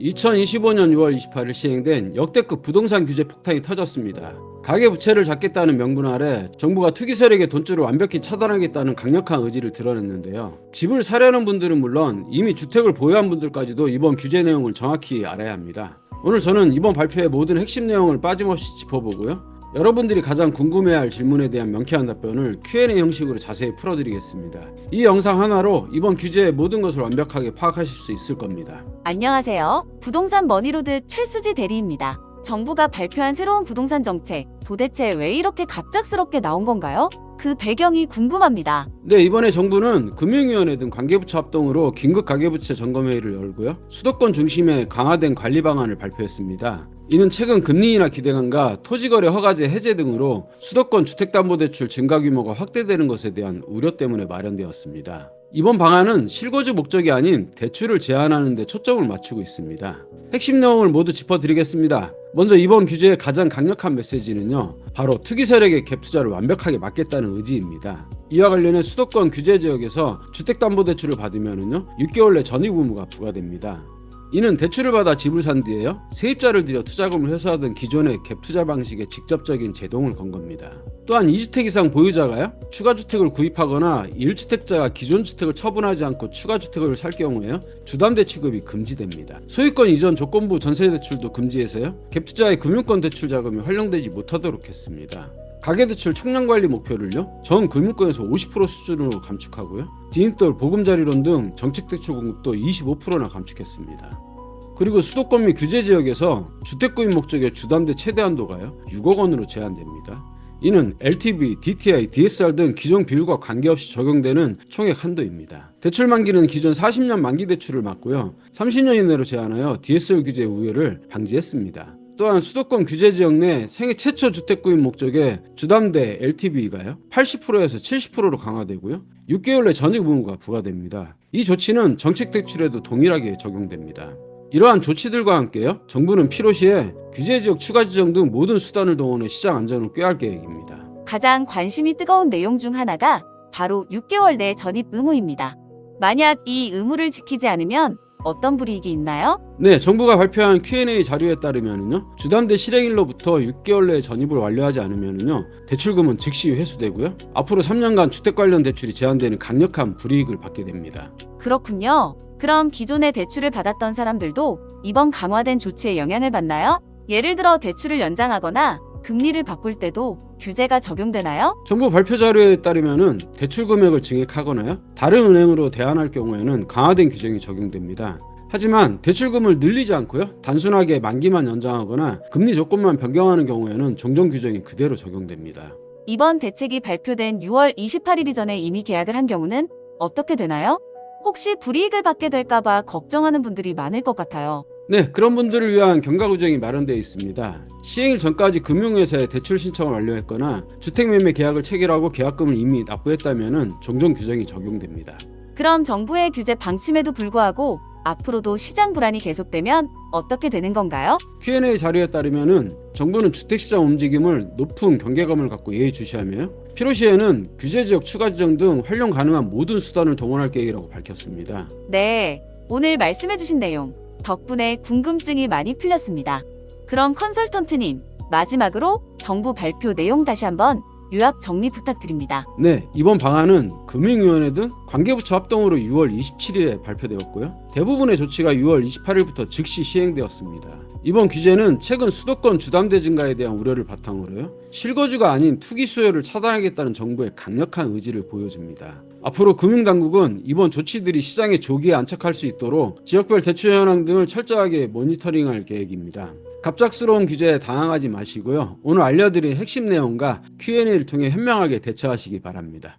2025년 6월 28일 시행된 역대급 부동산 규제 폭탄이 터졌습니다. 가계부채를 잡겠다는 명분 아래 정부가 투기 세력의 돈줄을 완벽히 차단하겠다는 강력한 의지를 드러냈는데요. 집을 사려는 분들은 물론 이미 주택을 보유한 분들까지도 이번 규제 내용을 정확히 알아야 합니다. 오늘 저는 이번 발표의 모든 핵심 내용을 빠짐없이 짚어보고요. 여러분들이 가장 궁금해할 질문에 대한 명쾌한 답변을 Q&A 형식으로 자세히 풀어드리겠습니다. 이 영상 하나로 이번 규제의 모든 것을 완벽하게 파악하실 수 있을 겁니다. 안녕하세요. 부동산 머니로드 최수지 대리입니다. 정부가 발표한 새로운 부동산 정책, 도대체 왜 이렇게 갑작스럽게 나온 건가요? 그 배경이 궁금합니다. 네, 이번에 정부는 금융위원회 등 관계부처 합동으로 긴급 가계부채 점검회의를 열고요. 수도권 중심의 강화된 관리 방안을 발표했습니다. 이는 최근 금리 인하 기대감과 토지거래 허가제 해제 등으로 수도권 주택담보대출 증가 규모가 확대되는 것에 대한 우려 때문에 마련되었습니다. 이번 방안은 실거주 목적이 아닌 대출을 제한하는 데 초점을 맞추고 있습니다. 핵심 내용을 모두 짚어드리겠습니다. 먼저 이번 규제의 가장 강력한 메시지는요, 바로 투기 세력의 갭 투자를 완벽하게 막겠다는 의지입니다. 이와 관련해 수도권 규제 지역에서 주택담보대출을 받으면은요 6개월 내 전입 의무가 부과됩니다. 이는 대출을 받아 집을 산 뒤에요 세입자를 들여 투자금을 회수하던 기존의 갭 투자 방식에 직접적인 제동을 건 겁니다. 또한 2주택 이상 보유자가요 추가 주택을 구입하거나 1주택자가 기존 주택을 처분하지 않고 추가 주택을 살 경우에요 주담대 취급이 금지됩니다. 소유권 이전 조건부 전세 대출도 금지해서요 갭 투자의 금융권 대출 자금이 활용되지 못하도록 했습니다. 가계대출 총량관리 목표를요 전 금융권에서 50% 수준으로 감축하고요 디딤돌 보금자리론 등 정책대출 공급도 25%나 감축했습니다. 그리고 수도권 및 규제지역에서 주택구입 목적의 주담대 최대 한도가요 6억 원으로 제한됩니다. 이는 LTV, DTI, DSR 등 기존 비율과 관계없이 적용되는 총액 한도입니다. 대출 만기는 기존 40년 만기 대출을 막고요 30년 이내로 제한하여 DSR 규제 우회를 방지했습니다. 또한 수도권 규제지역 내 생애 최초 주택 구입 목적의 주담대 LTV가요 80%에서 70%로 강화되고요 6개월 내 전입 의무가 부과됩니다. 이 조치는 정책 대출에도 동일하게 적용됩니다. 이러한 조치들과 함께요 정부는 필요시에 규제지역 추가 지정 등 모든 수단을 동원해 시장 안정을 꾀할 계획입니다. 가장 관심이 뜨거운 내용 중 하나가 바로 6개월 내 전입 의무입니다. 만약 이 의무를 지키지 않으면 어떤 불이익이 있나요? 네, 정부가 발표한 Q&A 자료에 따르면요 주담대 실행일로부터 6개월 내에 전입을 완료하지 않으면요 대출금은 즉시 회수되고요 앞으로 3년간 주택 관련 대출이 제한되는 강력한 불이익을 받게 됩니다. 그렇군요. 그럼 기존에 대출을 받았던 사람들도 이번 강화된 조치에 영향을 받나요? 예를 들어 대출을 연장하거나 금리를 바꿀 때도 규제가 적용되나요? 정부 발표 자료에 따르면은 대출 금액을 증액하거나요 다른 은행으로 대안할 경우에는 강화된 규정이 적용됩니다. 하지만 대출금을 늘리지 않고요 단순하게 만기만 연장하거나 금리 조건만 변경하는 경우에는 종전 규정이 그대로 적용됩니다. 이번 대책이 발표된 6월 28일 이전에 이미 계약을 한 경우는 어떻게 되나요? 혹시 불이익을 받게 될까봐 걱정하는 분들이 많을 것 같아요. 네, 그런 분들을 위한 경과 구정이 마련되어 있습니다. 시행일 전까지 금융회사에 대출 신청을 완료했거나 주택매매 계약을 체결하고 계약금을 이미 납부했다면 종전 규정이 적용됩니다. 그럼 정부의 규제 방침에도 불구하고 앞으로도 시장 불안이 계속되면 어떻게 되는 건가요? Q&A 자료에 따르면 정부는 주택시장 움직임을 높은 경계감을 갖고 예의주시하며 필요시에는 규제지역 추가 지정 등 활용 가능한 모든 수단을 동원할 계획이라고 밝혔습니다. 네, 오늘 말씀해주신 내용 덕분에 궁금증이 많이 풀렸습니다. 그럼 컨설턴트님, 마지막으로 정부 발표 내용 다시 한번 요약 정리 부탁드립니다. 네, 이번 방안은 금융위원회 등 관계부처 합동으로 6월 27일에 발표되었고요. 대부분의 조치가 6월 28일부터 즉시 시행되었습니다. 이번 규제는 최근 수도권 주담대 증가에 대한 우려를 바탕으로요. 실거주가 아닌 투기 수요를 차단하겠다는 정부의 강력한 의지를 보여줍니다. 앞으로 금융당국은 이번 조치들이 시장에 조기에 안착할 수 있도록 지역별 대출 현황 등을 철저하게 모니터링할 계획입니다. 갑작스러운 규제에 당황하지 마시고요. 오늘 알려드린 핵심 내용과 Q&A를 통해 현명하게 대처하시기 바랍니다.